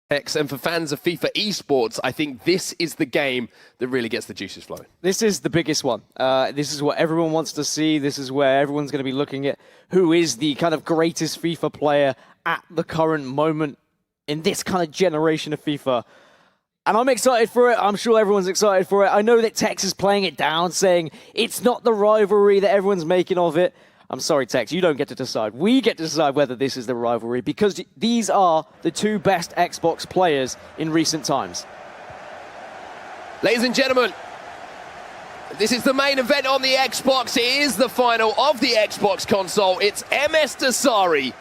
Tekzz, and for fans of FIFA esports, I think this is the game that really gets the juices flowing. This is the biggest one. This is what everyone wants to see. This is where everyone's going to be looking at who is the kind of greatest FIFA player at the current moment in this kind of generation of FIFA. And I'm excited for it. I'm sure everyone's excited for it. I know that Tekzz is playing it down, saying it's not the rivalry that everyone's making of it. I'm sorry, Tekzz, you don't get to decide. We get to decide whether this is the rivalry because these are the two best Xbox players in recent times. Ladies and gentlemen, this is the main event on the Xbox. It is the final of the Xbox console. It's msdossary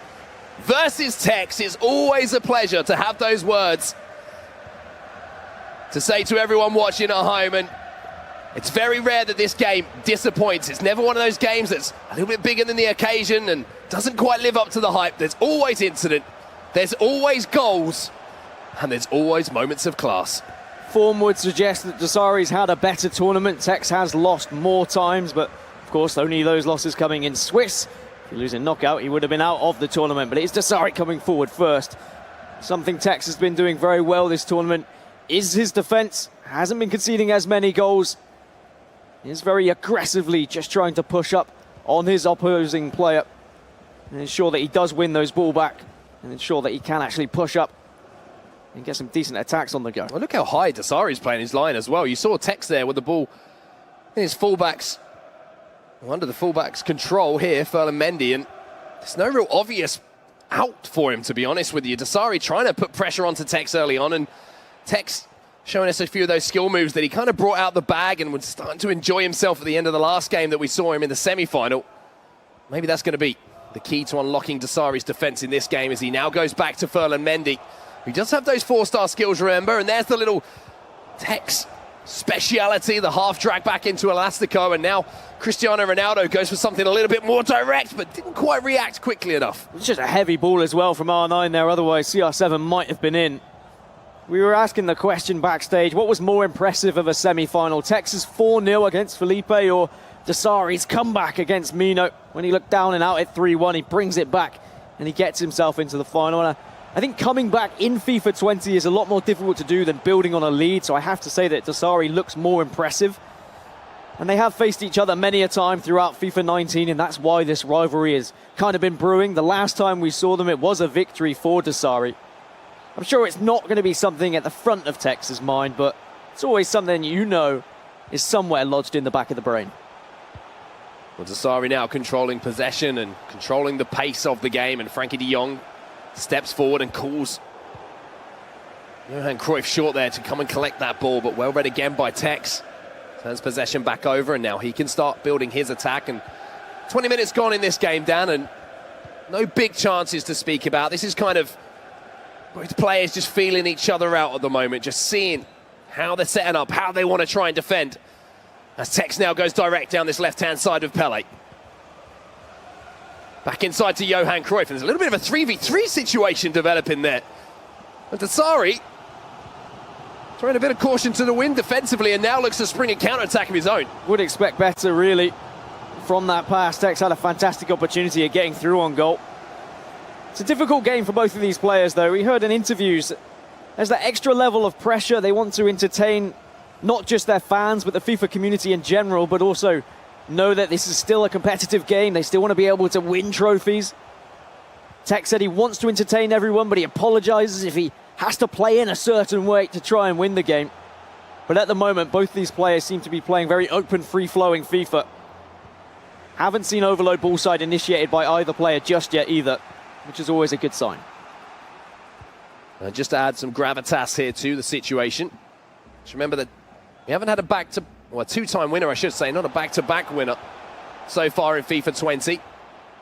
versus Tekzz. It's always a pleasure to have those words to say to everyone watching at home, and it's very rare that this game disappoints. It's never one of those games that's a little bit bigger than the occasion and doesn't quite live up to the hype. There's always incident, there's always goals, and there's always moments of class. Form would suggest that Dossary's had a better tournament. Tekzz has lost more times, but of course only those losses coming in Swiss. If you lose in knockout, he would have been out of the tournament, but it's Dossary coming forward first. Something Tekzz has been doing very well this tournament is his defense. Hasn't been conceding as many goals. He's very aggressively just trying to push up on his opposing player and ensure that he does win those ball back and ensure that he can actually push up and get some decent attacks on the go. Well, look how high Dossary's playing his line as well. You saw Tekzz there with the ball in his fullbacks, under the fullback's control here, Mendy, and there's no real obvious out for him, to be honest with you. Dossary trying to put pressure onto Tekzz early on, and Tekzz showing us a few of those skill moves that he kind of brought out the bag and was starting to enjoy himself at the end of the last game that we saw him in the semi-final. Maybe that's going to be the key to unlocking Dossary's defense in this game as he now goes back to Mendy. He does have those 4-star skills, remember, and there's the little Tekzz speciality, the half drag back into Elastico, and now Cristiano Ronaldo goes for something a little bit more direct, but didn't quite react quickly enough. It's just a heavy ball as well from R9 there, otherwise CR7 might have been in. We were asking the question backstage, what was more impressive of a semi-final? Tekzz's 4-0 against Felipe or Dossary's comeback against Mino? When he looked down and out at 3-1, he brings it back and he gets himself into the final. And I think coming back in FIFA 20 is a lot more difficult to do than building on a lead, so I have to say that Dossary looks more impressive. And they have faced each other many a time throughout FIFA 19, and that's why this rivalry has kind of been brewing. The last time we saw them, it was a victory for Dossary. I'm sure it's not going to be something at the front of Tekz's mind, but it's always something you know is somewhere lodged in the back of the brain. Well, Dossary now controlling possession and controlling the pace of the game, and Frankie de Jong steps forward and calls Johan Cruyff short there to come and collect that ball, but well read again by Tekzz. Turns possession back over, and now he can start building his attack. And 20 minutes gone in this game, Dan, and no big chances to speak about. This is kind of both players just feeling each other out at the moment, just seeing how they're setting up, how they want to try and defend. As Tekzz now goes direct down this left-hand side of Pele. Back inside to Johan Cruyff, and there's a little bit of a 3v3 situation developing there. And Dossary throwing a bit of caution to the wind defensively, and now looks to spring a counter-attack of his own. Would expect better, really, from that pass. Tekzz had a fantastic opportunity of getting through on goal. It's a difficult game for both of these players, though. We heard in interviews there's that extra level of pressure. They want to entertain not just their fans, but the FIFA community in general, but also know that this is still a competitive game. They still want to be able to win trophies. Tekzz said he wants to entertain everyone, but he apologizes if he has to play in a certain way to try and win the game. But at the moment, both these players seem to be playing very open, free-flowing FIFA. Haven't seen overload ballside initiated by either player just yet either, which is always a good sign. And just to add some gravitas here to the situation. Just remember that we haven't had a two-time winner, I should say, not a back-to-back winner so far in FIFA 20.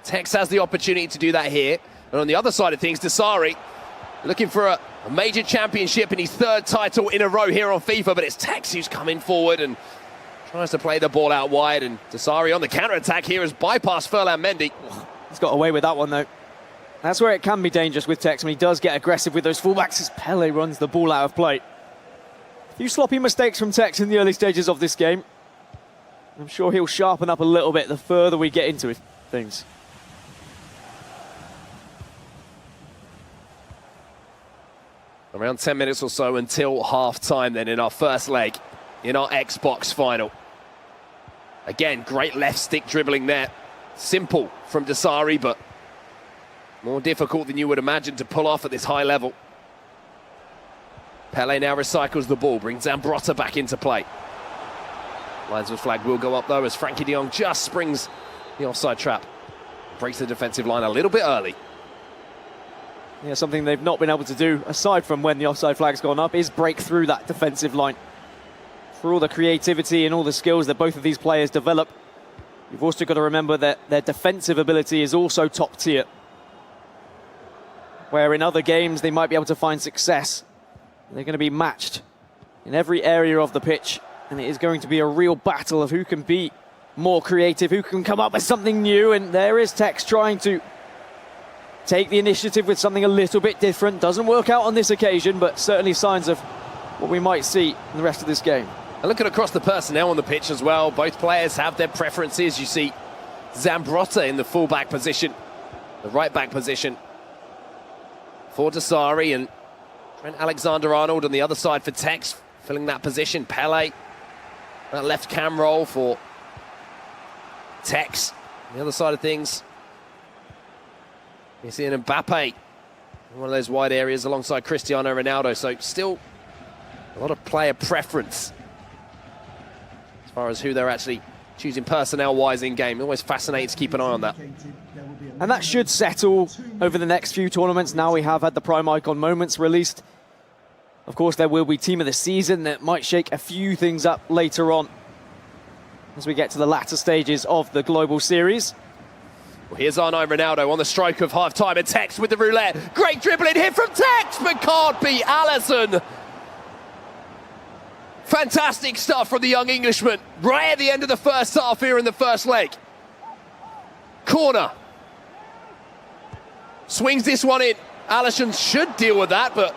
Tekzz has the opportunity to do that here. And on the other side of things, Dossary looking for a major championship in his third title in a row here on FIFA, but it's Tekzz who's coming forward and tries to play the ball out wide, and Dossary on the counter-attack here has bypassed Mendy. He's got away with that one, though. That's where it can be dangerous with Tekzz when he does get aggressive with those fullbacks as Pele runs the ball out of play. A few sloppy mistakes from Tekzz in the early stages of this game. I'm sure he'll sharpen up a little bit the further we get into things. Around 10 minutes or so until half-time then in our first leg, in our Xbox final. Again, great left stick dribbling there. Simple from msdossary, but more difficult than you would imagine to pull off at this high level. Pele now recycles the ball, brings Zambrotta back into play. Linesman's flag will go up though as Frankie de Jong just springs the offside trap. Breaks the defensive line a little bit early. Yeah, something they've not been able to do, aside from when the offside flag's gone up, is break through that defensive line. For all the creativity and all the skills that both of these players develop, you've also got to remember that their defensive ability is also top tier. Where in other games they might be able to find success, they're going to be matched in every area of the pitch, and it is going to be a real battle of who can be more creative, who can come up with something new. And there is Tekzz trying to take the initiative with something a little bit different. Doesn't work out on this occasion, but certainly signs of what we might see in the rest of this game. And looking across the personnel on the pitch as well, both players have their preferences. You see Zambrotta in the full-back position, the right-back position for msdossary, and Trent Alexander-Arnold on the other side for Tekzz, filling that position. Pele, that left cam role for Tekzz. On the other side of things, you see an Mbappe in one of those wide areas alongside Cristiano Ronaldo. So still a lot of player preference as far as who they're actually choosing personnel-wise in-game. Always fascinating to keep an eye on that. And that should settle over the next few tournaments. Now we have had the Prime Icon moments released. Of course, there will be Team of the Season that might shake a few things up later on as we get to the latter stages of the Global Series. Well, here's R9 Ronaldo on the stroke of half-time, and Tekzz with the roulette. Great dribbling here from Tekzz, but can't beat Allison. Fantastic stuff from the young Englishman right at the end of the first half here in the first leg. Corner. Swings this one in. Allison should deal with that, but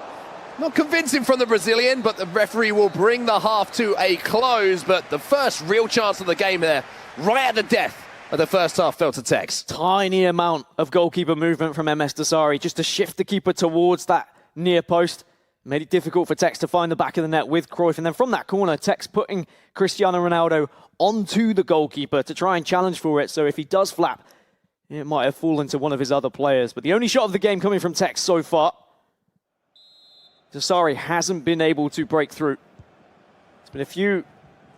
not convincing from the Brazilian, but the referee will bring the half to a close. But the first real chance of the game there, right at the death of the first half, fell to Tekzz. Tiny amount of goalkeeper movement from msdossary just to shift the keeper towards that near post. Made it difficult for Tekzz to find the back of the net with Cruyff. And then from that corner, Tekzz putting Cristiano Ronaldo onto the goalkeeper to try and challenge for it. So if he does flap, it might have fallen to one of his other players. But the only shot of the game coming from Tekzz so far. msdossary hasn't been able to break through. There's been a few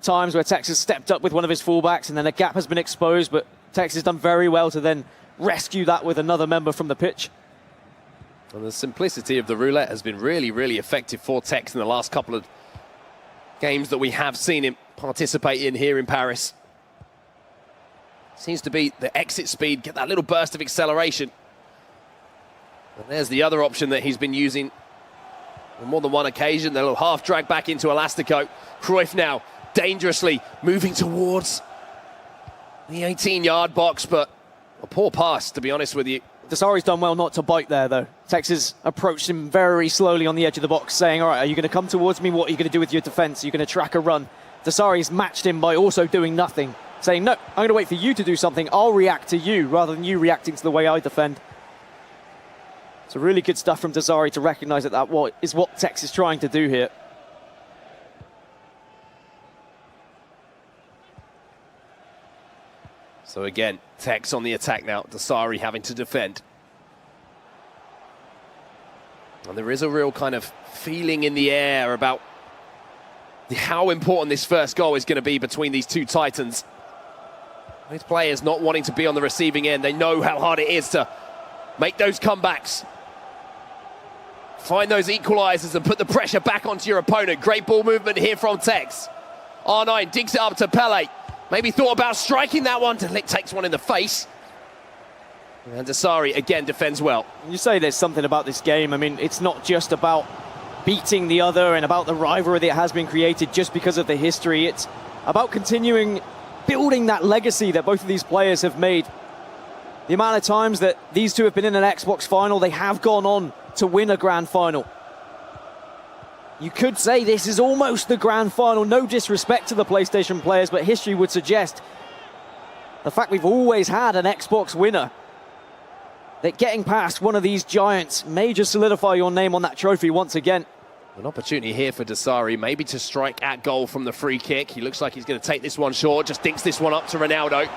times where Tekzz has stepped up with one of his fullbacks and then a gap has been exposed, but Tekzz has done very well to then rescue that with another member from the pitch. And the simplicity of the roulette has been really, really effective for Tekzz in the last couple of games that we have seen him participate in here in Paris. Seems to be the exit speed, get that little burst of acceleration. And there's the other option that he's been using on more than one occasion, the little half drag back into Elastico. Cruyff now dangerously moving towards the 18-yard box, but a poor pass, to be honest with you. msdossary's done well not to bite there, though. Tekzz has approached him very slowly on the edge of the box, saying, all right, are you going to come towards me? What are you going to do with your defense? Are you going to track a run? msdossary's matched him by also doing nothing, saying, no, I'm going to wait for you to do something. I'll react to you rather than you reacting to the way I defend. It's a really good stuff from msdossary to recognize that that is what Tekzz is trying to do here. So again, Tekzz on the attack now, msdossary having to defend. And there is a real kind of feeling in the air about how important this first goal is going to be between these two titans. These players not wanting to be on the receiving end, they know how hard it is to make those comebacks. Find those equalizers and put the pressure back onto your opponent. Great ball movement here from Tekzz. R9 digs it up to Pele. Maybe thought about striking that one. Delict takes one in the face. And msdossary again defends well. You say there's something about this game. I mean, it's not just about beating the other and about the rivalry that has been created just because of the history. It's about continuing building that legacy that both of these players have made. The amount of times that these two have been in an Xbox final, they have gone on to win a grand final. You could say this is almost the grand final. No disrespect to the PlayStation players, but history would suggest the fact we've always had an Xbox winner that getting past one of these giants may just solidify your name on that trophy once again. An opportunity here for Dasari, maybe to strike at goal from the free kick. He looks like he's going to take this one short, just dinks this one up to Ronaldo.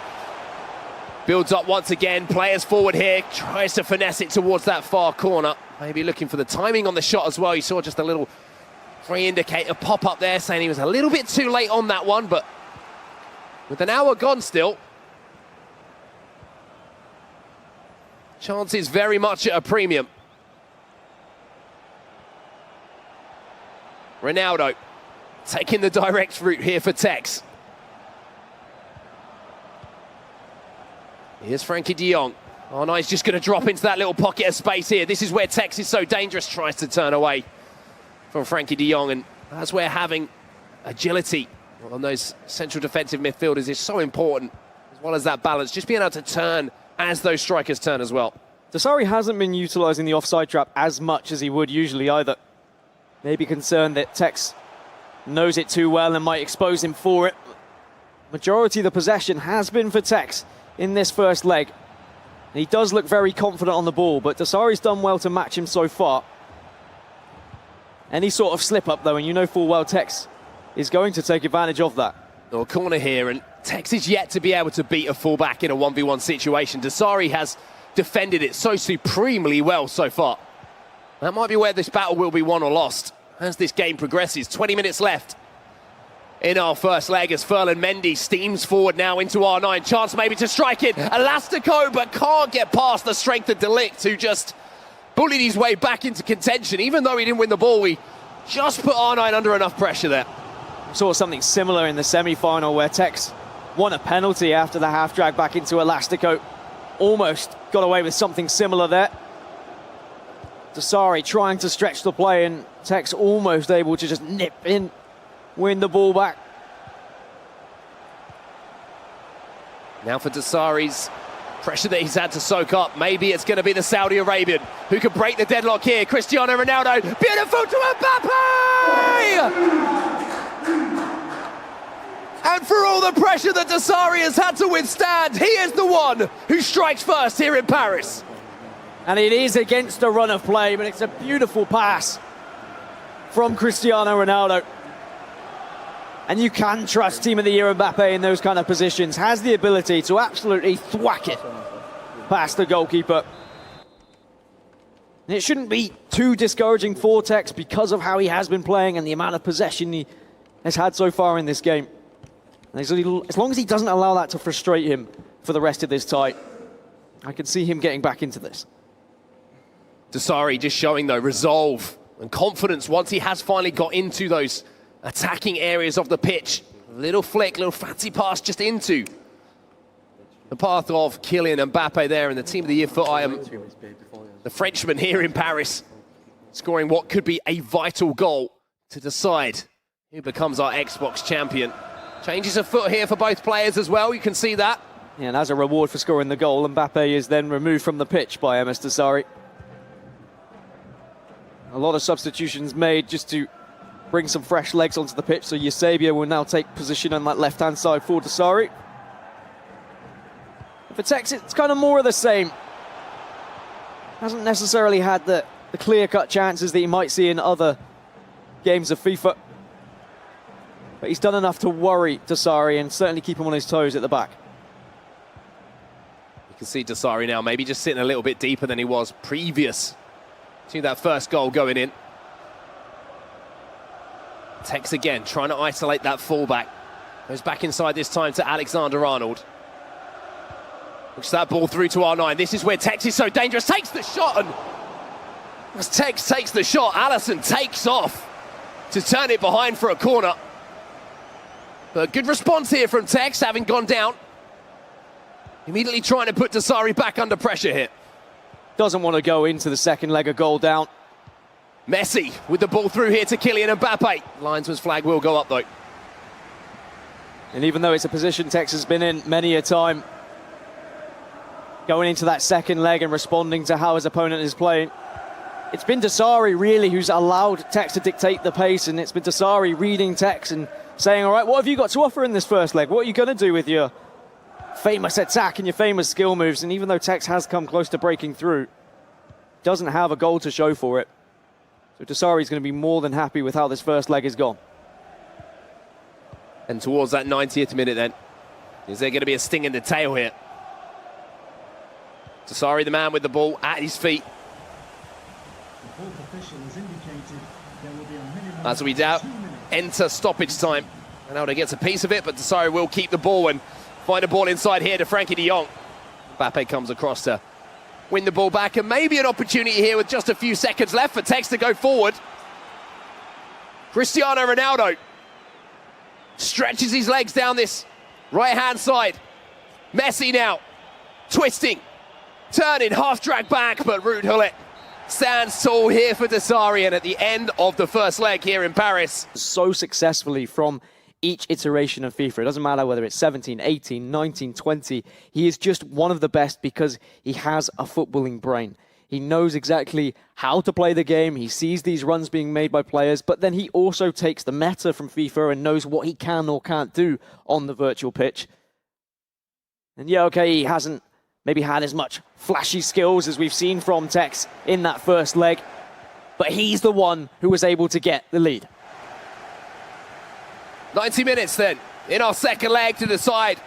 Builds up once again, players forward here, tries to finesse it towards that far corner. Maybe looking for the timing on the shot as well. You saw just a little free indicator pop up there saying he was a little bit too late on that one, but with an hour gone still, chances very much at a premium. Ronaldo taking the direct route here for Tekzz. Here's Frankie de Jong. Oh no, he's just going to drop into that little pocket of space here. This is where Tekzz is so dangerous, tries to turn away from Frankie de Jong, and that's where having agility on those central defensive midfielders is so important, as well as that balance, just being able to turn as those strikers turn as well. Dasari hasn't been utilising the offside trap as much as he would usually either. Maybe concerned that Tekzz knows it too well and might expose him for it. Majority of the possession has been for Tekzz in this first leg. He does look very confident on the ball, but Dasari's done well to match him so far. Any sort of slip-up, though, and you know full well Tekzz is going to take advantage of that. A corner here, and Tekzz is yet to be able to beat a fullback in a 1v1 situation. Dasari has defended it so supremely well so far. That might be where this battle will be won or lost as this game progresses. 20 minutes left in our first leg as Mendy steams forward now into R9. Chance maybe to strike it. Elastico, but can't get past the strength of Delict, who just bullied his way back into contention. Even though he didn't win the ball, we just put R9 under enough pressure there. Saw something similar in the semi-final where Tekzz won a penalty after the half drag back into Elastico. Almost got away with something similar there. Dasari trying to stretch the play, and Tekzz almost able to just nip in, win the ball back. Now for Dasari's pressure that he's had to soak up. Maybe it's going to be the Saudi Arabian who can break the deadlock here. Cristiano Ronaldo, beautiful to Mbappe! And for all the pressure that Dasari has had to withstand, he is the one who strikes first here in Paris. And it is against a run of play, but it's a beautiful pass from Cristiano Ronaldo. And you can trust Team of the Year Mbappe in those kind of positions. Has the ability to absolutely thwack it past the goalkeeper. And it shouldn't be too discouraging for Tekzz because of how he has been playing and the amount of possession he has had so far in this game. And as long as he doesn't allow that to frustrate him for the rest of this tie, I can see him getting back into this. Dasari just showing, though, resolve and confidence once he has finally got into those attacking areas of the pitch. Little flick, little fancy pass just into the path of Kylian Mbappe there, and the Team of the Year for the Frenchman here in Paris, scoring what could be a vital goal to decide who becomes our Xbox champion. Changes of foot here for both players as well, you can see that. Yeah, and as a reward for scoring the goal, Mbappe is then removed from the pitch by msdossary. A lot of substitutions made just to bring some fresh legs onto the pitch, so Eusebio will now take position on that left-hand side for Dasari. For Tekzz, it's kind of more of the same. Hasn't necessarily had the clear-cut chances that you might see in other games of FIFA. But he's done enough to worry Dasari and certainly keep him on his toes at the back. You can see Dasari now maybe just sitting a little bit deeper than he was previous to that first goal going in. Tekzz again, trying to isolate that fullback. Goes back inside this time to Alexander-Arnold. Looks that ball through to R9. This is where Tekzz is so dangerous. Takes the shot, and as Tekzz takes the shot, Allison takes off to turn it behind for a corner. But good response here from Tekzz, having gone down. Immediately trying to put Dasari back under pressure here. Doesn't want to go into the second leg of goal down. Messi with the ball through here to Kylian Mbappe. Linesman's flag will go up though. And even though it's a position Tekzz has been in many a time, going into that second leg and responding to how his opponent is playing, it's been Dasari really who's allowed Tekzz to dictate the pace, and it's been Dasari reading Tekzz and saying, all right, what have you got to offer in this first leg? What are you going to do with your famous attack and your famous skill moves. And even though Tekzz has come close to breaking through, doesn't have a goal to show for it. So tundra is going to be more than happy with how this first leg is gone. And towards that 90th minute then, is there going to be a sting in the tail here? tundra, the man with the ball at his feet. As we doubt, enter stoppage time. Ronaldo gets a piece of it, but tundra will keep the ball and find a ball inside here to Frankie de Jong. Mbappe comes across to win the ball back, and maybe an opportunity here with just a few seconds left for Tekzz to go forward. Cristiano Ronaldo stretches his legs down this right-hand side. Messi now, twisting, turning, half drag back, but Ruud Gullit stands tall here for tundra, and at the end of the first leg here in Paris. So successfully from each iteration of FIFA. It doesn't matter whether it's 17, 18, 19, 20. He is just one of the best because he has a footballing brain. He knows exactly how to play the game. He sees these runs being made by players, but then he also takes the meta from FIFA and knows what he can or can't do on the virtual pitch. And yeah, okay, he hasn't maybe had as much flashy skills as we've seen from Tekzz in that first leg, but he's the one who was able to get the lead. 90 minutes then, in our second leg to decide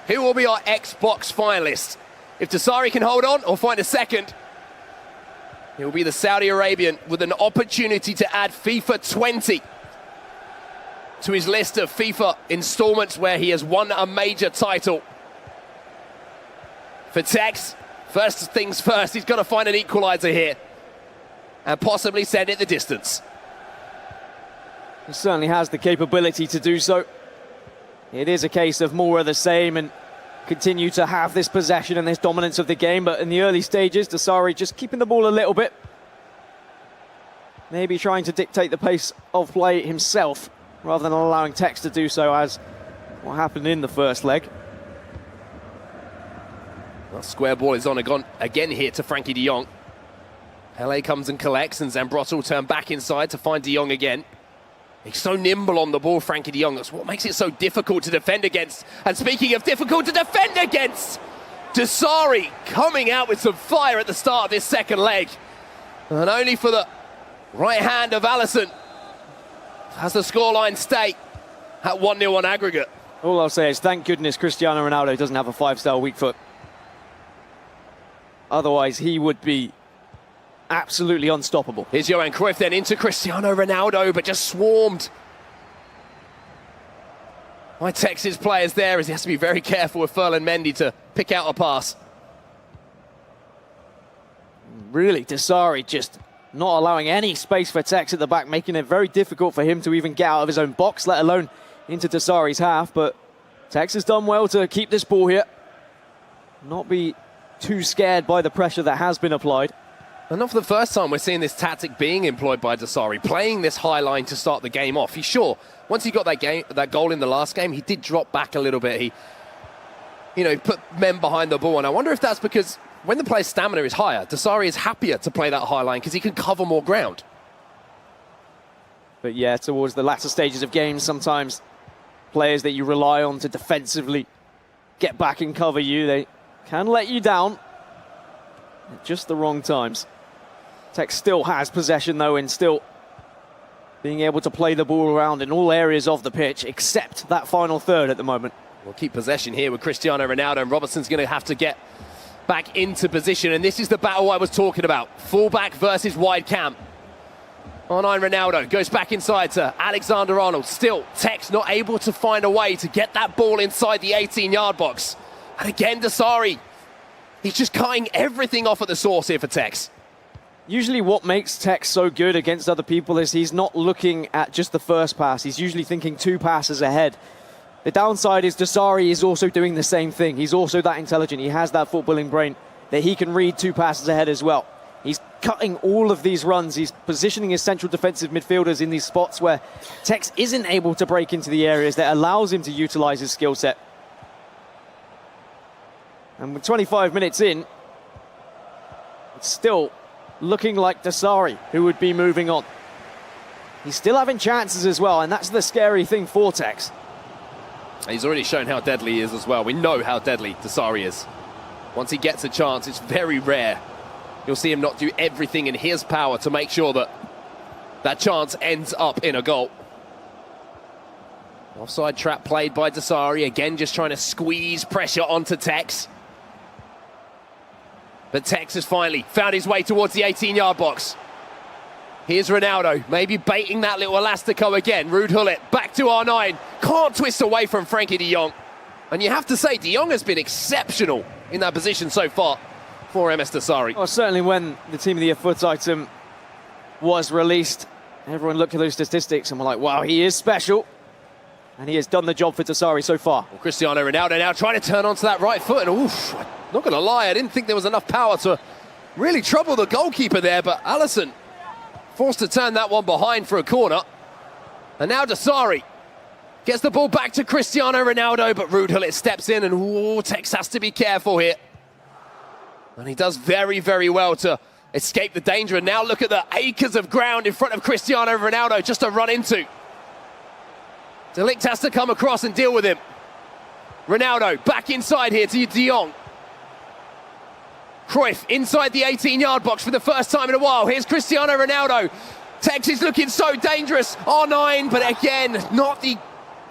who will be our Xbox finalist. If tundra can hold on or find a second, it will be the Saudi Arabian with an opportunity to add FIFA 20 to his list of FIFA installments where he has won a major title. For Tekzz, first things first, he's got to find an equaliser here and possibly send it the distance. He certainly has the capability to do so. It is a case of more of the same and continue to have this possession and this dominance of the game, but in the early stages, tundra just keeping the ball a little bit. Maybe trying to dictate the pace of play himself, rather than allowing Tekzz to do so, as what happened in the first leg. Well, square ball is on again here to Frankie de Jong. LA comes and collects, and Zambrotta will turn back inside to find de Jong again. He's so nimble on the ball, Frankie de Jong. That's what makes it so difficult to defend against. And speaking of difficult to defend against, tundra coming out with some fire at the start of this second leg. And only for the right hand of Alisson has the scoreline stay at 1-0 on aggregate. All I'll say is thank goodness Cristiano Ronaldo doesn't have a 5-star weak foot. Otherwise, he would be absolutely unstoppable. Here's Johan Cruyff then into Cristiano Ronaldo, but just swarmed by Tekzz players there, as he has to be very careful with Mendy to pick out a pass. Really, tundra just not allowing any space for Tekzz at the back, making it very difficult for him to even get out of his own box, let alone into tundra's half. But Tekzz has done well to keep this ball here, not be too scared by the pressure that has been applied. And not for the first time we're seeing this tactic being employed by tundra, playing this high line to start the game off. He's sure, once he got that goal in the last game, he did drop back a little bit. He, put men behind the ball. And I wonder if that's because when the player's stamina is higher, tundra is happier to play that high line because he can cover more ground. But yeah, towards the latter stages of games, sometimes players that you rely on to defensively get back and cover you, they can let you down at just the wrong times. Tekzz still has possession though, and still being able to play the ball around in all areas of the pitch except that final third at the moment. We'll keep possession here with Cristiano Ronaldo, and Robertson's going to have to get back into position, and this is the battle I was talking about. Fullback versus wide cam. R9 Ronaldo goes back inside to Alexander-Arnold. Still, Tekzz not able to find a way to get that ball inside the 18-yard box. And again, tundra, he's just cutting everything off at the source here for Tekzz. Usually what makes Tekzz so good against other people is he's not looking at just the first pass. He's usually thinking 2 passes ahead. The downside is tundra is also doing the same thing. He's also that intelligent. He has that footballing brain that he can read 2 passes ahead as well. He's cutting all of these runs. He's positioning his central defensive midfielders in these spots where Tekzz isn't able to break into the areas that allows him to utilize his skill set. And with 25 minutes in, it's still looking like tundra who would be moving on. He's still having chances as well, and that's the scary thing for Tekzz. He's already shown how deadly he is as well. We know how deadly tundra is. Once he gets a chance, it's very rare you'll see him not do everything in his power to make sure that that chance ends up in a goal. Offside trap played by tundra, again just trying to squeeze pressure onto Tekzz. But Tekzz has finally found his way towards the 18-yard box. Here's Ronaldo, maybe baiting that little elastico again. Ruud Gullit back to R9. Can't twist away from Frankie de Jong. And you have to say, de Jong has been exceptional in that position so far for msdossary. Well, certainly when the Team of the Year foot item was released, everyone looked at those statistics and were like, wow, he is special. And he has done the job for tundra so far. Well, Cristiano Ronaldo now trying to turn onto that right foot. And oof, not going to lie, I didn't think there was enough power to really trouble the goalkeeper there. But Alisson forced to turn that one behind for a corner. And now tundra gets the ball back to Cristiano Ronaldo, but Ruud Gullit steps in, and Tekzz has to be careful here. And he does very, very well to escape the danger. And now look at the acres of ground in front of Cristiano Ronaldo just to run into. De Ligt has to come across and deal with him. Ronaldo back inside here to de Jong. Cruyff inside the 18-yard box for the first time in a while. Here's Cristiano Ronaldo. Tekzz is looking so dangerous. R9, but again, not the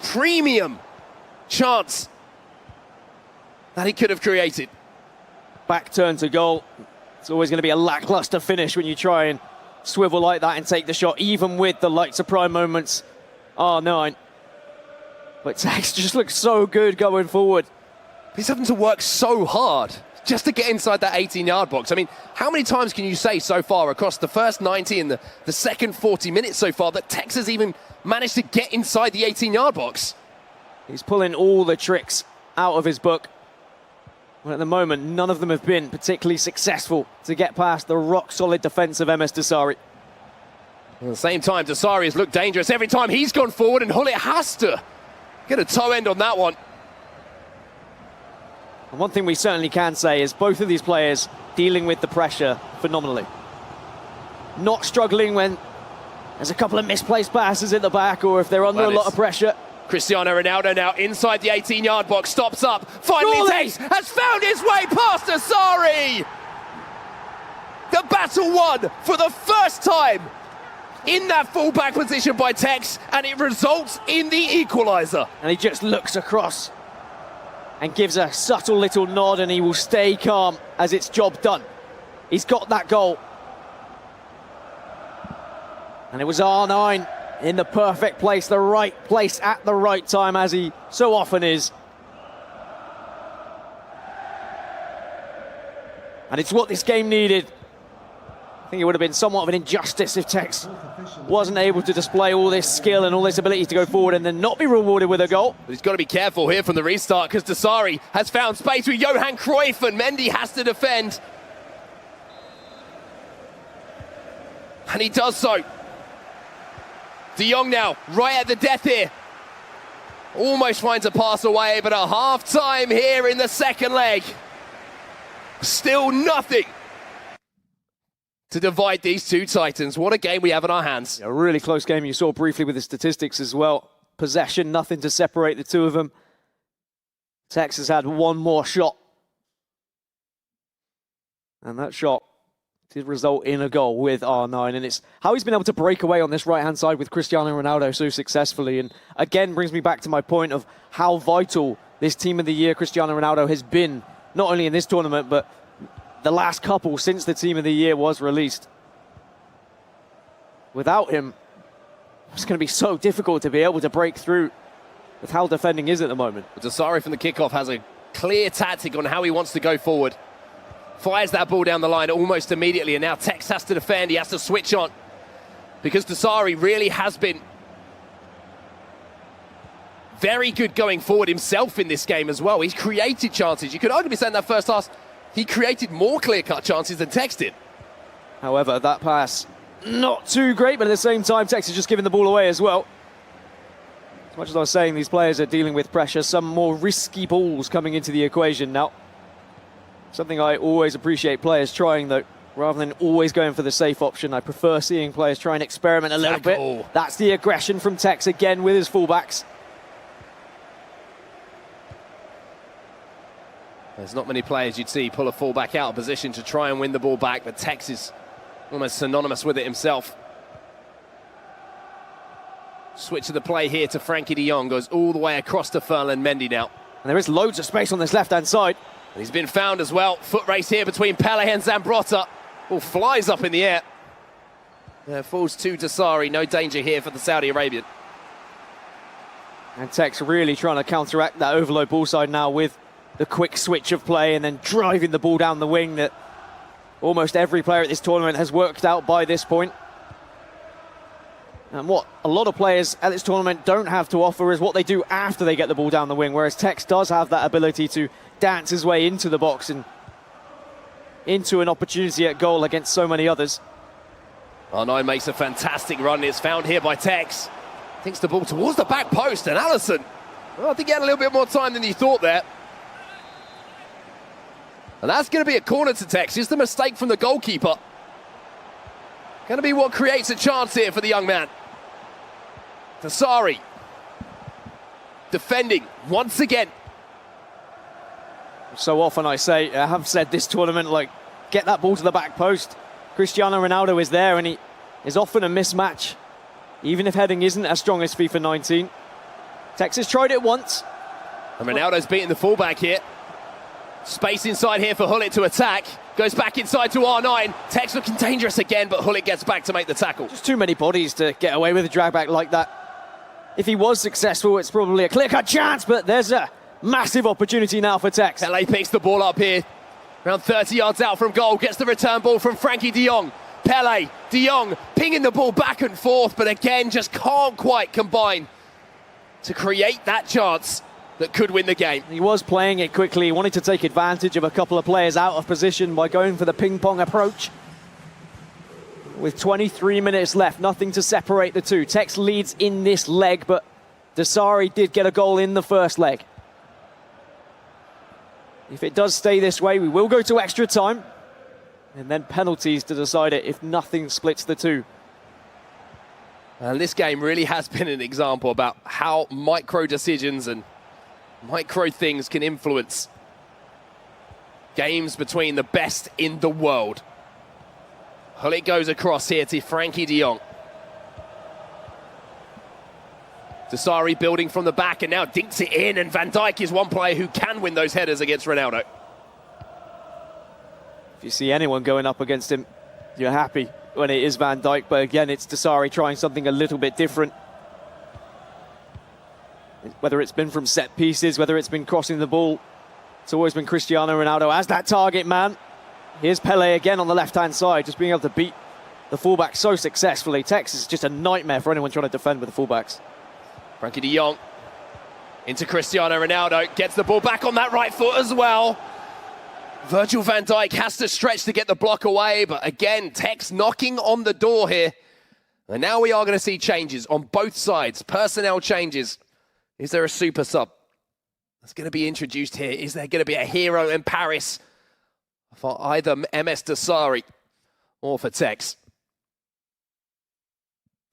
premium chance that he could have created. Back turn to goal. It's always going to be a lackluster finish when you try and swivel like that and take the shot, even with the lights of prime moments. R9. But Tekzz just looks so good going forward. He's having to work so hard just to get inside that 18-yard box. I mean, how many times can you say so far across the first 90 and the second 40 minutes so far that Tekzz has even managed to get inside the 18-yard box? He's pulling all the tricks out of his book. But at the moment, none of them have been particularly successful to get past the rock-solid defence of msdossary. At the same time, tundra has looked dangerous every time he's gone forward, and Gullit has to get a toe end on that one. And one thing we certainly can say is both of these players dealing with the pressure phenomenally. Not struggling when there's a couple of misplaced passes at the back, or if they're under a lot of pressure. Cristiano Ronaldo now inside the 18-yard box, stops up. Finally, Tekzz has found his way past tundra. The battle won for the first time in that full-back position by Tekzz, and it results in the equaliser. And he just looks across and gives a subtle little nod, and he will stay calm as it's job done. He's got that goal. And it was R9 in the perfect place, the right place at the right time, as he so often is. And it's what this game needed. I think it would have been somewhat of an injustice if Tekzz wasn't able to display all this skill and all this ability to go forward and then not be rewarded with a goal. But he's got to be careful here from the restart, because tundra has found space with Johan Cruyff, and Mendy has to defend. And he does so. De Jong now, right at the death here. Almost finds a pass away, but at half-time here in the second leg. Still nothing to divide these two titans. What a game we have in our hands. A really close game. You saw briefly with the statistics as well. Possession, nothing to separate the two of them. Tekzz has had one more shot. And that shot did result in a goal with R9. And it's how he's been able to break away on this right-hand side with Cristiano Ronaldo so successfully. And again, brings me back to my point of how vital this Team of the Year Cristiano Ronaldo has been, not only in this tournament, but the last couple since the Team of the Year was released. Without him, it's going to be so difficult to be able to break through with how defending is at the moment. tundra from the kickoff has a clear tactic on how he wants to go forward. Fires that ball down the line almost immediately, and now Tekzz has to defend. He has to switch on, because tundra really has been very good going forward himself in this game as well. He's created chances. You could arguably say in that first half, he created more clear-cut chances than Tekzz did. However, that pass, not too great, but at the same time, Tekzz is just giving the ball away as well. As much as I was saying, these players are dealing with pressure, some more risky balls coming into the equation now. Something I always appreciate players trying, though, rather than always going for the safe option. I prefer seeing players try and experiment a little bit. That's the aggression from Tekzz again with his fullbacks. There's not many players you'd see pull a fullback out of position to try and win the ball back, but Tekzz is almost synonymous with it himself. Switch of the play here to Frankie de Jong, goes all the way across to Ferland Mendy now. And there is loads of space on this left-hand side. And he's been found as well. Foot race here between Pele and Zambrotta. Ball flies up in the air. Falls to Dossary, no danger here for the Saudi Arabian. And Tekzz really trying to counteract that overload ball side now with the quick switch of play and then driving the ball down the wing that almost every player at this tournament has worked out by this point. And what a lot of players at this tournament don't have to offer is what they do after they get the ball down the wing, whereas Tekzz does have that ability to dance his way into the box and into an opportunity at goal against so many others. R9 makes a fantastic run. It's found here by Tekzz. Thinks the ball towards the back post, and Allison, well, I think he had a little bit more time than he thought there. And that's going to be a corner to Tekzz. Just a mistake from the goalkeeper. Going to be what creates a chance here for the young man. Dossary defending once again. So often I have said this tournament, like, get that ball to the back post. Cristiano Ronaldo is there and he is often a mismatch, even if heading isn't as strong as FIFA 19. Tekzz has tried it once. And Ronaldo's beating the fullback here. Space inside here for Hullet to attack. Goes back inside to R9. Tekzz looking dangerous again, but Hullet gets back to make the tackle. Just too many bodies to get away with a drag back like that. If he was successful, it's probably a clear-cut chance, but there's a massive opportunity now for Tekzz. Pele picks the ball up here. Around 30 yards out from goal. Gets the return ball from Frankie de Jong. Pele, de Jong pinging the ball back and forth, but again, just can't quite combine to create that chance that could win the game. He was playing it quickly. He wanted to take advantage of a couple of players out of position by going for the ping-pong approach. With 23 minutes left, nothing to separate the two. Tekzz leads in this leg, but Dossary did get a goal in the first leg. If it does stay this way, we will go to extra time. And then penalties to decide it if nothing splits the two. And this game really has been an example about how micro decisions and micro things can influence games between the best in the world. Hullet goes across here to Frankie de Jong. Dossary building from the back and now dinks it in, and Van Dijk is one player who can win those headers against Ronaldo. If you see anyone going up against him, you're happy when it is Van Dijk, but again, it's Dossary trying something a little bit different. Whether it's been from set pieces, whether it's been crossing the ball, it's always been Cristiano Ronaldo as that target man. Here's Pele again on the left-hand side, just being able to beat the fullback so successfully. Tekzz is just a nightmare for anyone trying to defend with the fullbacks. Frankie de Jong into Cristiano Ronaldo, gets the ball back on that right foot as well. Virgil van Dijk has to stretch to get the block away, but again, Tekzz knocking on the door here. And now we are going to see changes on both sides, personnel changes. Is there a super sub that's going to be introduced here? Is there going to be a hero in Paris for either msdossary or for Tekzz?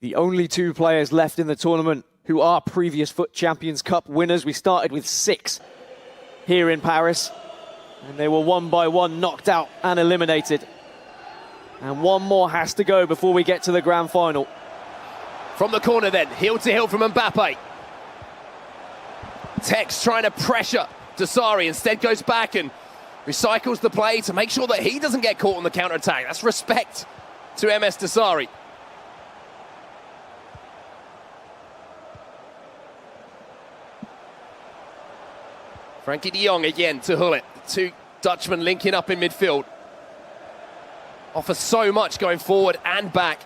The only two players left in the tournament who are previous FUT Champions Cup winners. We started with 6 here in Paris, and they were one by one knocked out and eliminated. And one more has to go before we get to the grand final. From the corner then, heel to heel from Mbappe. Tekzz trying to pressure Dossary, instead goes back and recycles the play to make sure that he doesn't get caught on the counter-attack. That's respect to msdossary. Frankie de Jong again to Hullet. Two Dutchmen linking up in midfield. Offers so much going forward and back.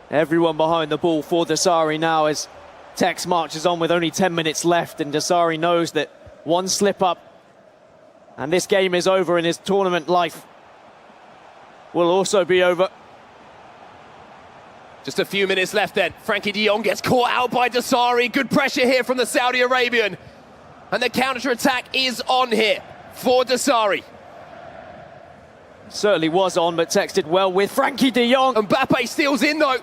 Everyone behind the ball for Dossary now as Tekzz marches on with only 10 minutes left, and Dossary knows that one slip up and this game is over, and his tournament life will also be over. Just a few minutes left then. Frankie de Jong gets caught out by Dossary. Good pressure here from the Saudi Arabian. And the counter-attack is on here for Dossary. Certainly was on, but Tekzz did well with Frankie de Jong. Mbappe steals in though.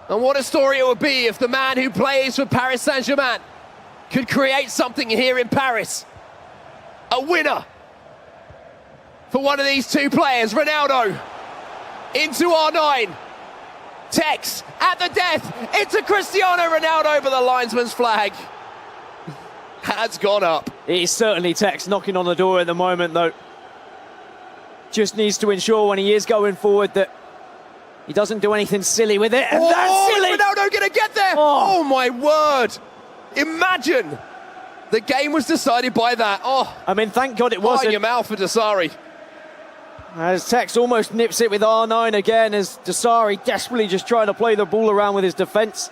And what a story it would be if the man who plays for Paris Saint-Germain could create something here in Paris. A winner for one of these two players. Ronaldo into R9. Tekzz at the death into Cristiano Ronaldo, but the linesman's flag has gone up. It is certainly Tekzz knocking on the door at the moment, though. Just needs to ensure when he is going forward that he doesn't do anything silly with it. And that's silly! Is Ronaldo going to get there? Oh my word! Imagine the game was decided by that. Oh, I mean, thank God it wasn't. in your mouth for Dossary. As Tekzz almost nips it with R9 again, as Dossary desperately just trying to play the ball around with his defence.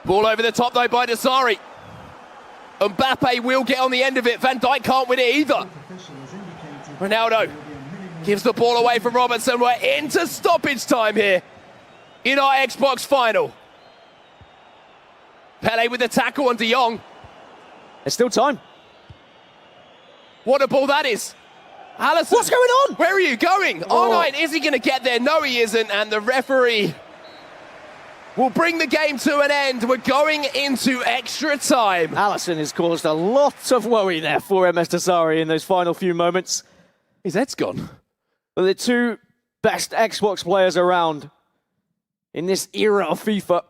Ball over the top though by Dossary. Mbappe will get on the end of it. Van Dijk can't win it either. Ronaldo gives the ball away from Robertson. We're into stoppage time here in our Xbox final. Pele with the tackle on De Jong. There's still time. What a ball that is. Alisson. What's going on? Where are you going? R9, is he going to get there? No, he isn't. And the referee will bring the game to an end. We're going into extra time. Alisson has caused a lot of worry there for msdossary in those final few moments. His head's gone. But the two best Xbox players around in this era of FIFA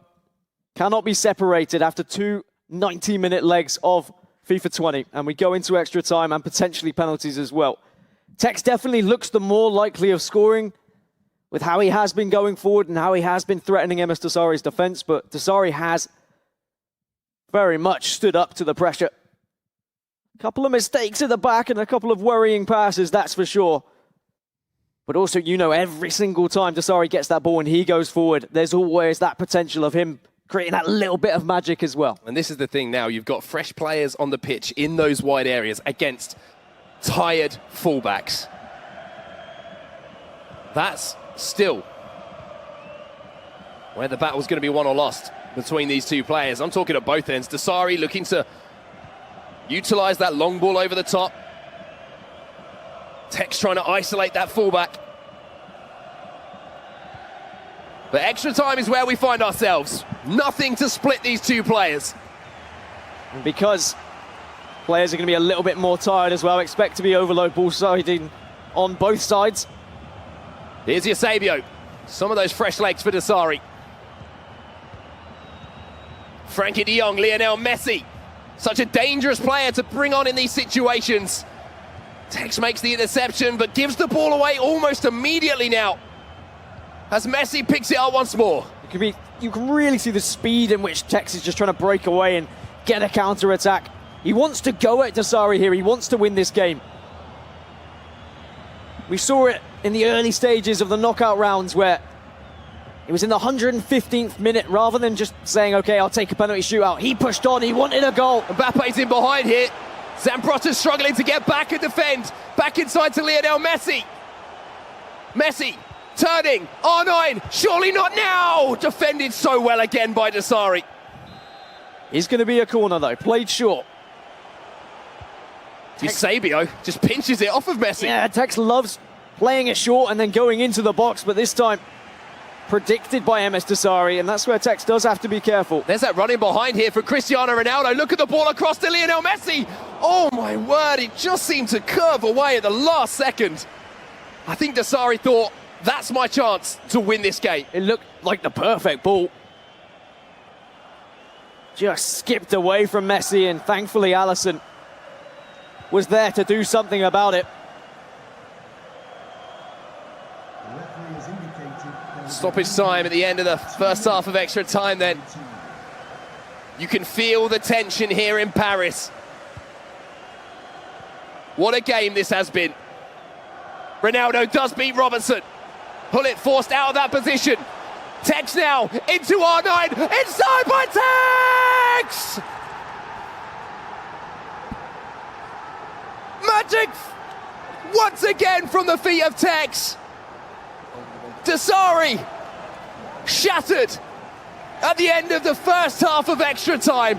cannot be separated after two 90-minute legs of FIFA 20. And we go into extra time and potentially penalties as well. Tekzz definitely looks the more likely of scoring with how he has been going forward and how he has been threatening msdossary's defense, but Dossary has very much stood up to the pressure. A couple of mistakes at the back and a couple of worrying passes, that's for sure. But also, you know, every single time Dossary gets that ball and he goes forward, there's always that potential of him creating that little bit of magic as well. And this is the thing now, you've got fresh players on the pitch in those wide areas against tired fullbacks. That's still where the battle's going to be won or lost between these two players. I'm talking at both ends. Dossary looking to utilise that long ball over the top. Tekzz trying to isolate that fullback. But extra time is where we find ourselves. Nothing to split these two players. And because players are going to be a little bit more tired as well, expect to be overload ball siding on both sides. Here's Eusebio. Some of those fresh legs for Dossary. Frankie de Jong, Lionel Messi. Such a dangerous player to bring on in these situations. Tekzz makes the interception, but gives the ball away almost immediately now, as Messi picks it up once more. You can really see the speed in which Tekzz is just trying to break away and get a counter-attack. He wants to go at Dossary here. He wants to win this game. We saw it in the early stages of the knockout rounds where it was in the 115th minute, rather than just saying, okay, I'll take a penalty shootout. He pushed on, he wanted a goal. Mbappe's in behind here. Zambrotta's struggling to get back and defend. Back inside to Lionel Messi. Messi turning, R9, surely not now! Defended so well again by Dossary. It's going to be a corner though, played short. Eusebio just pinches it off of Messi. Yeah, Tekzz loves playing it short and then going into the box, but this time predicted by msdossary, and that's where Tekzz does have to be careful. There's that running behind here for Cristiano Ronaldo. Look at the ball across to Lionel Messi. Oh my word, it just seemed to curve away at the last second. I think Dossary thought, that's my chance to win this game. It looked like the perfect ball. Just skipped away from Messi, and thankfully Alisson was there to do something about it. Stoppage time at the end of the first half of extra time then. You can feel the tension here in Paris. What a game this has been. Ronaldo does beat Robertson. Hullet forced out of that position. Tekzz now into R9, inside by Tekzz! Magic once again from the feet of Tekzz. Dossary shattered at the end of the first half of extra time.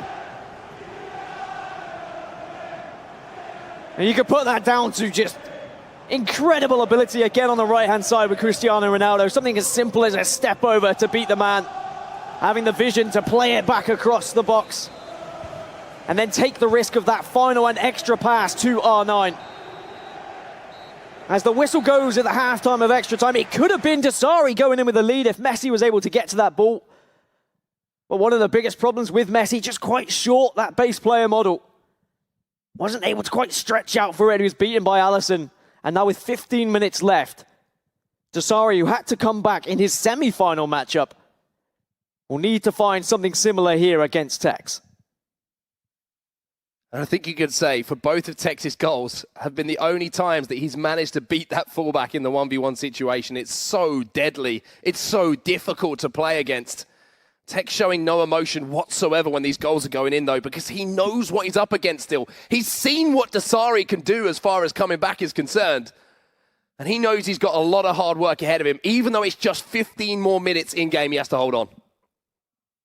And you can put that down to just incredible ability again on the right-hand side with Cristiano Ronaldo. Something as simple as a step over to beat the man. having the vision to play it back across the box and then take the risk of that final and extra pass to R9. As the whistle goes at the halftime of extra time, it could have been Dasari going in with the lead if Messi was able to get to that ball. But one of the biggest problems with Messi, just quite short, that base player model. Wasn't able to quite stretch out for it. He was beaten by Allison. And now with 15 minutes left, Dasari, who had to come back in his semi-final matchup, will need to find something similar here against Tekzz. And I think you could say for both of Tekz's goals have been the only times that he's managed to beat that fullback in the 1v1 situation. It's so deadly. It's so difficult to play against. Tekzz showing no emotion whatsoever when these goals are going in, though, because he knows what he's up against still. He's seen what Dasari can do as far as coming back is concerned. And he knows he's got a lot of hard work ahead of him, even though it's just 15 more minutes in-game he has to hold on.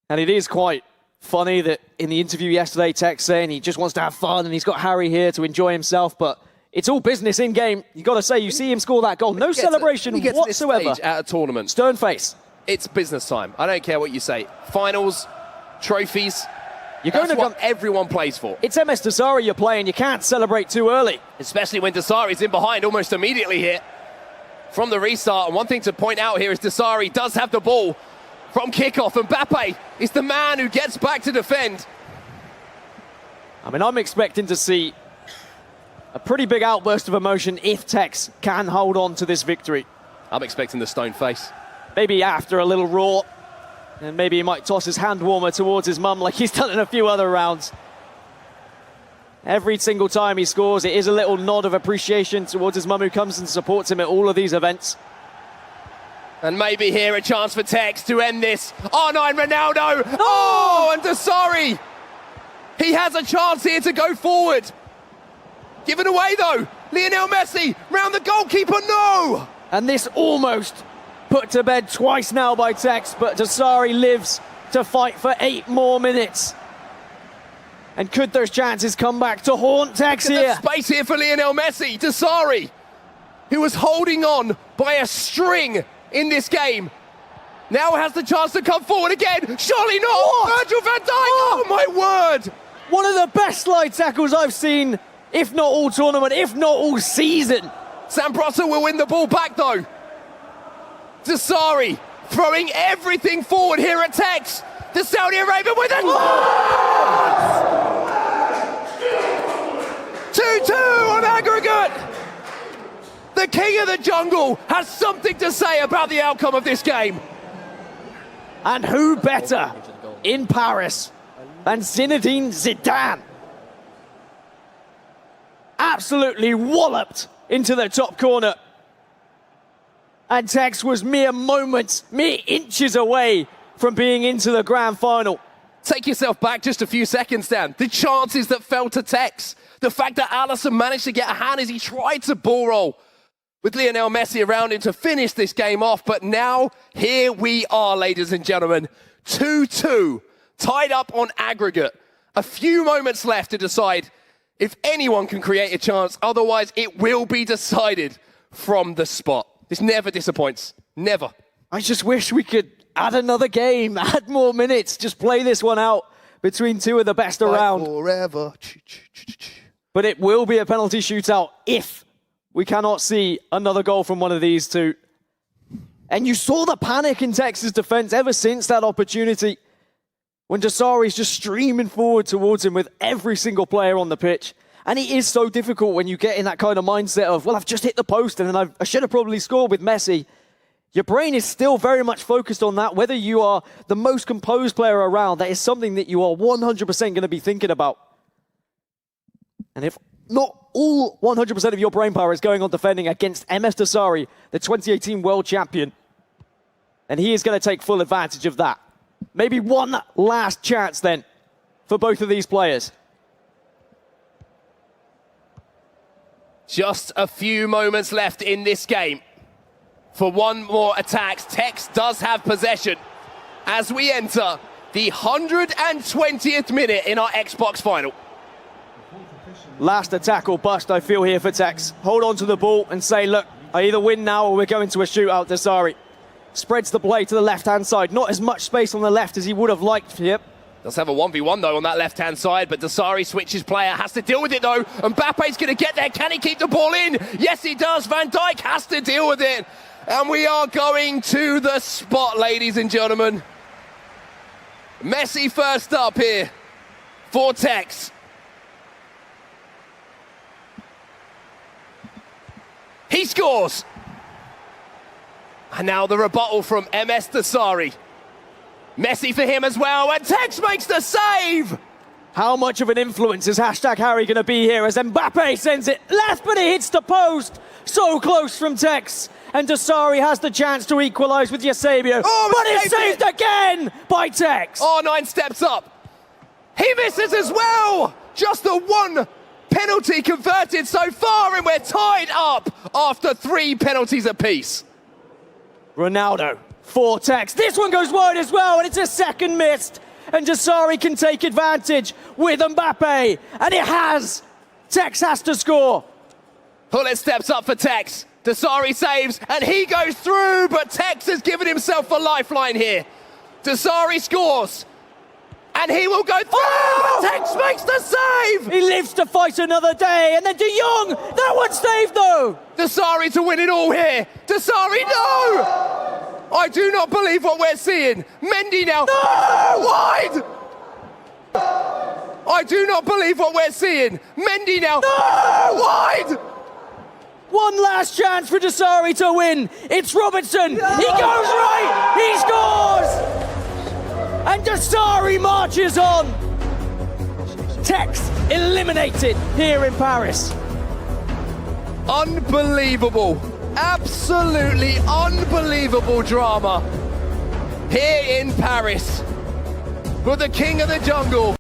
And it is quite funny that in the interview yesterday, Tekzz saying he just wants to have fun and he's got Harry here to enjoy himself, but it's all business in-game. You got to say, you see him score that goal. No celebration whatsoever. This stage at a tournament. Stern face. It's business time. I don't care what you say. Finals, trophies, That's what everyone plays for. It's msdossary you're playing. You can't celebrate too early. Especially when Dasari's in behind almost immediately here from the restart. And one thing to point out here is Dasari does have the ball from kickoff. And Mbappe is the man who gets back to defend. I mean, I'm expecting to see a pretty big outburst of emotion if Tekzz can hold on to this victory. I'm expecting the stone face. Maybe after a little roar, and maybe he might toss his hand warmer towards his mum like he's done in a few other rounds. Every single time he scores, it is a little nod of appreciation towards his mum who comes and supports him at all of these events. And maybe here a chance for Tekzz to end this. R9 Ronaldo! Oh, and Dasari! He has a chance here to go forward. Given away though. Lionel Messi round the goalkeeper, no! And this almost put to bed twice now by Tekzz, but Dasari lives to fight for 8 more minutes. And could those chances come back to haunt Tekzz here? Space here for Lionel Messi. Dasari, who was holding on by a string in this game, now has the chance to come forward again. Surely not! What? Virgil van Dijk! Oh my word! One of the best slide tackles I've seen, if not all tournament, if not all season. Zambrotta will win the ball back though. Dasari throwing everything forward here at Tekzz. The Saudi Arabia with a 2-2 on aggregate. The king of the jungle has something to say about the outcome of this game. And who better in Paris than Zinedine Zidane? Absolutely walloped into the top corner. And Tekzz was mere moments, mere inches away from being into the grand final. Take yourself back just a few seconds, Dan. The chances that fell to Tekzz. The fact that Allison managed to get a hand as he tried to ball roll with Lionel Messi around him to finish this game off. But now, here we are, ladies and gentlemen. 2-2, tied up on aggregate. A few moments left to decide if anyone can create a chance. Otherwise, it will be decided from the spot. This never disappoints. Never. I just wish we could add another game, add more minutes, just play this one out between two of the best around. Forever. But it will be a penalty shootout if we cannot see another goal from one of these two. And you saw the panic in Tekz's defense ever since that opportunity, when Dasari's just streaming forward towards him with every single player on the pitch. And it is so difficult when you get in that kind of mindset of, well, I've just hit the post and then I should have probably scored with Messi. Your brain is still very much focused on that. Whether you are the most composed player around, that is something that you are 100% going to be thinking about. And if not all 100% of your brain power is going on defending against msdossary, the 2018 world champion, then he is going to take full advantage of that. Maybe one last chance then for both of these players. Just a few moments left in this game for one more attack. Tekzz does have possession as we enter the 120th minute in our Xbox final. Last attack or bust, I feel, here for Tekzz. Hold on to the ball and say, look, I either win now or we're going to a shootout, Dasari. spreads the play to the left-hand side. Not as much space on the left as he would have liked here. Does have a 1v1 though on that left-hand side, but Dessary switches player, has to deal with it though. Mbappe's going to get there. Can he keep the ball in? Yes, he does. Van Dijk has to deal with it. And we are going to the spot, ladies and gentlemen. Messi first up here for Tekzz. He scores. And now the rebuttal from msdossary. Messi for him as well, and Tekzz makes the save! How much of an influence is #Harry going to be here as Mbappe sends it left, but it hits the post. So close from Tekzz. And Dessary has the chance to equalise with Eusebio. Oh, but it's saved again by Tekzz. R9 steps up. He misses as well! Just the one penalty converted so far, and we're tied up after 3 penalties apiece. Ronaldo for Tekzz. This one goes wide as well, and it's a second missed. And Dessary can take advantage with Mbappe, and it has. Tekzz has to score. Hullet steps up for Tekzz. Dessary saves, and he goes through, but Tekzz has given himself a lifeline here. Dessary scores, and he will go through, but Tekzz makes the save! He lives to fight another day, and then De Jong, that one's saved though! Dessary to win it all here. Dessary, no! I do not believe what we're seeing. Mendy now, wide! I do not believe what we're seeing. Mendy now, wide! One last chance for Dessary to win. It's Robertson. He goes right. He scores. And Dessary marches on. Tekzz eliminated here in Paris. Unbelievable. Absolutely unbelievable drama here in Paris with the king of the jungle.